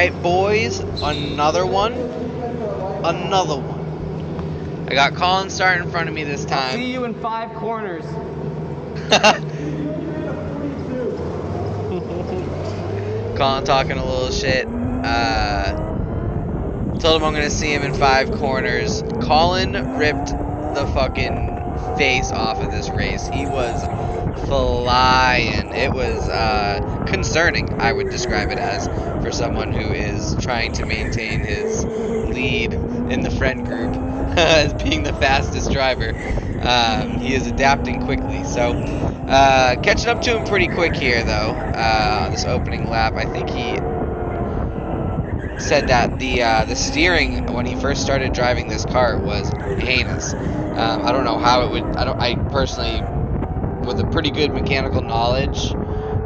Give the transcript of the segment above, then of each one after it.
Alright, boys, another one. Another one. I got Colin starting in front of me this time. I'll see you in 5 corners. Colin talking a little shit. Told him I'm gonna see him in 5 corners. Colin ripped the fucking face off of this race. He was flying. It was concerning, I would describe it as, for someone who is trying to maintain his lead in the friend group as being the fastest driver. He is adapting quickly. So catching up to him pretty quick here, though. This opening lap, I think he said that the steering when he first started driving this kart was heinous. I don't know how it would. I personally, with a pretty good mechanical knowledge,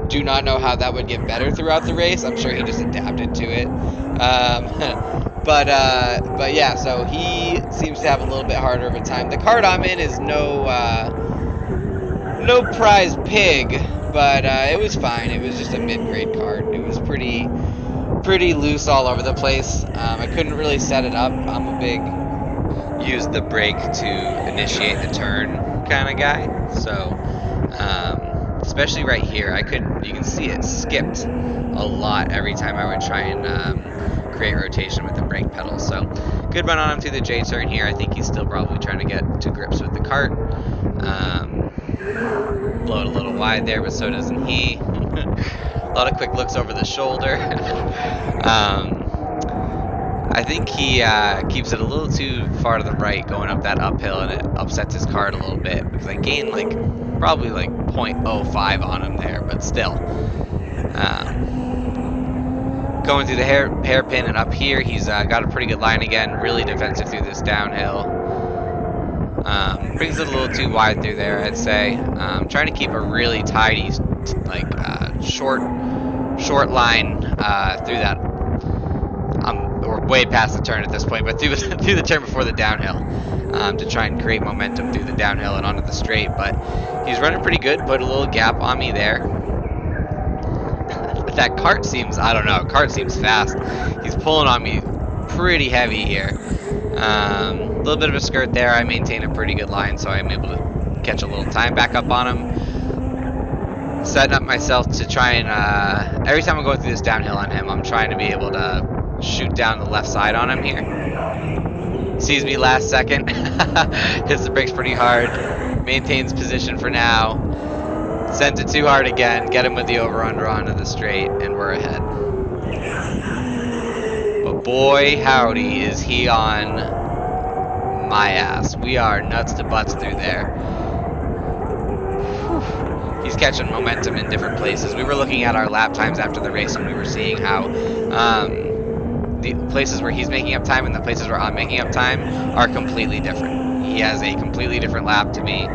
do not know how that would get better throughout the race. I'm sure he just adapted to it. But yeah, so he seems to have a little bit harder of a time. The kart I'm in is no prize pig, but it was fine. It was just a mid-grade kart. It was pretty loose all over the place. I couldn't really set it up. I'm a big use the brake to initiate the turn kind of guy. So especially right here, you can see it skipped a lot every time I would try and create rotation with the brake pedal. So good run on him through the J turn here. I think he's still probably trying to get to grips with the kart. Blow it a little wide there, but so doesn't he. A lot of quick looks over the shoulder. I think he keeps it a little too far to the right going up that uphill, and it upsets his kart a little bit because I gained probably 0.05 on him there, but still. Going through the hairpin and up here, he's got a pretty good line again, really defensive through this downhill. Brings it a little too wide through there, I'd say. Trying to keep a really tidy, short line through that. We're way past the turn at this point, but through the turn before the downhill, to try and create momentum through the downhill and onto the straight. But he's running pretty good. Put a little gap on me there. But that kart seems, I don't know, kart seems fast. He's pulling on me pretty heavy here. A little bit of a skirt there. I maintain a pretty good line, so I'm able to catch a little time back up on him. Setting up myself to try and, every time I'm going through this downhill on him, I'm trying to be able to shoot down the left side on him here. Sees me last second. Hits the brakes pretty hard. Maintains position for now. Sends it too hard again. Get him with the over-under onto the straight, and we're ahead. But boy, howdy, is he on my ass. We are nuts to butts through there. He's catching momentum in different places. We were looking at our lap times after the race, and we were seeing how the places where he's making up time and the places where I'm making up time are completely different. He has a completely different lap to me.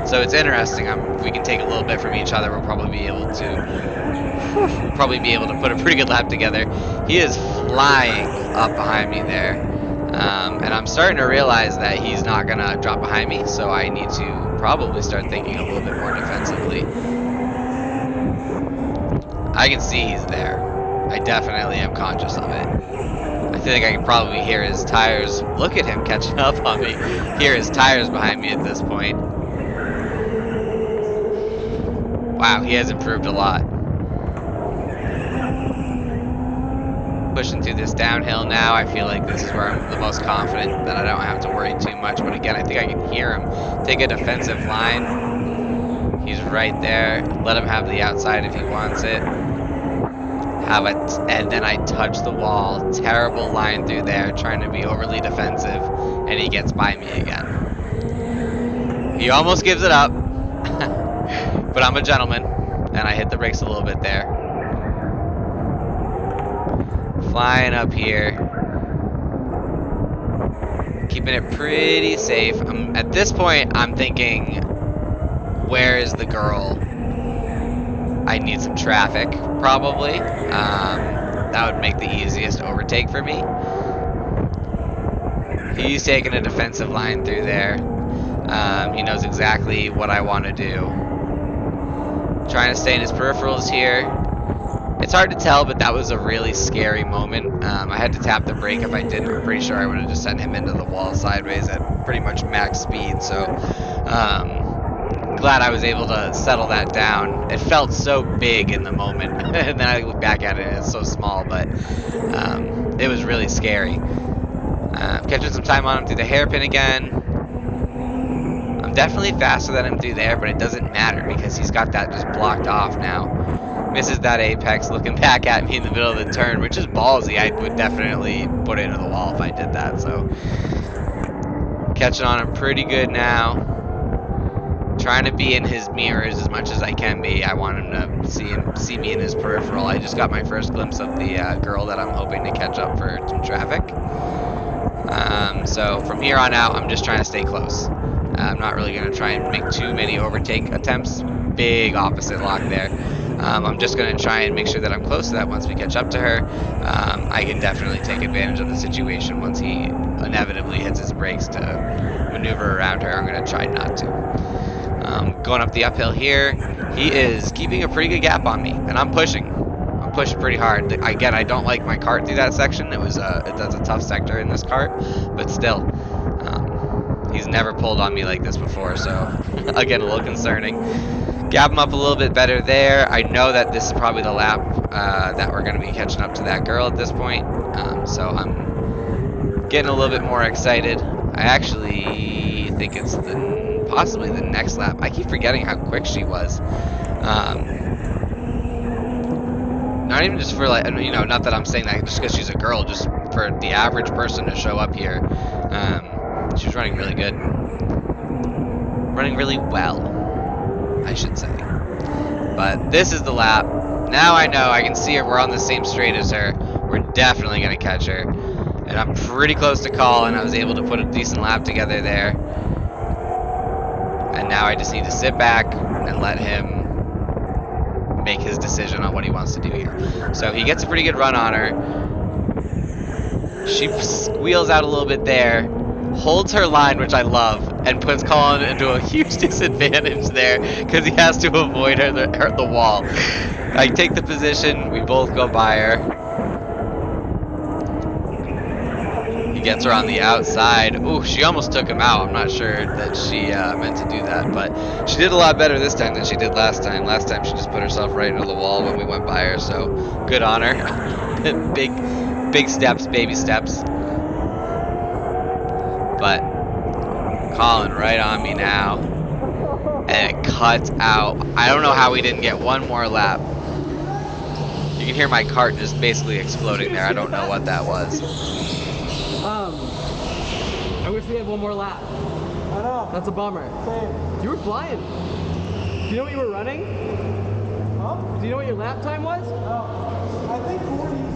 So it's interesting. If we can take a little bit from each other, we'll probably be able to put a pretty good lap together. He is flying up behind me there. And I'm starting to realize that he's not going to drop behind me, so I need to probably start thinking a little bit more defensively. I can see he's there. I definitely am conscious of it. I feel like I can probably hear his tires. Look at him catching up on me. Hear his tires behind me at this point. Wow, he has improved a lot. Pushing through this downhill now. I feel like this is where I'm the most confident that I don't have to worry too much. But again, I think I can hear him take a defensive line. He's right there. Let him have the outside if he wants it. Have it, and then I touch the wall. Terrible line through there, trying to be overly defensive, and he gets by me again. He almost gives it up, but I'm a gentleman, and I hit the brakes a little bit there. Flying up here, keeping it pretty safe. At this point, I'm thinking, where is the girl? I need some traffic, probably. That would make the easiest overtake for me. He's taking a defensive line through there. He knows exactly what I want to do. Trying to stay in his peripherals here. It's hard to tell, but that was a really scary moment. I had to tap the brake. If I didn't, I'm pretty sure I would have just sent him into the wall sideways at pretty much max speed. So glad I was able to settle that down. It felt so big in the moment, and then I look back at it and it's so small, but it was really scary. Catching some time on him through the hairpin again. I'm definitely faster than him through there, but it doesn't matter because he's got that just blocked off now. Misses that apex, looking back at me in the middle of the turn, which is ballsy. I would definitely put it into the wall if I did that. So catching on him pretty good now. Trying to be in his mirrors as much as I can be. I want him to see me in his peripheral. I just got my first glimpse of the girl that I'm hoping to catch up for some traffic. So from here on out, I'm just trying to stay close. I'm not really going to try and make too many overtake attempts. Big opposite lock there. I'm just going to try and make sure that I'm close so that once we catch up to her, I can definitely take advantage of the situation once he inevitably hits his brakes to maneuver around her. I'm going to try not to. Going up the uphill here, he is keeping a pretty good gap on me, and I'm pushing. I'm pushing pretty hard. Again, I don't like my kart through that section. That's a tough sector in this kart, but still, he's never pulled on me like this before, so again, a little concerning. Gap him up a little bit better there. I know that this is probably the lap that we're going to be catching up to that girl at this point, so I'm getting a little bit more excited. I actually think it's possibly the next lap. I keep forgetting how quick she was. Not even just for like, not that I'm saying that just because she's a girl, just for the average person to show up here. She was running really good. Running really well, I should say. But this is the lap. Now I know, I can see her, we're on the same straight as her. We're definitely going to catch her. And I'm pretty close to Colin. I was able to put a decent lap together there. And now I just need to sit back and let him make his decision on what he wants to do here. So he gets a pretty good run on her. She squeals out a little bit there, holds her line, which I love, and puts Colin into a huge disadvantage there because he has to avoid her the wall. I take the position, we both go by her. He gets her on the outside. Ooh, she almost took him out. I'm not sure that she meant to do that, but she did a lot better this time than she did last time. Last time she just put herself right into the wall when we went by her, so good on her. big steps, baby steps. But Colin right on me now, and it cuts out. I don't know how we didn't get one more lap. You can hear my kart just basically exploding there. I don't know what that was. I wish we had one more lap. I know. That's a bummer. Same. You were flying. Do you know what you were running? Huh? Do you know what your lap time was? I think 40.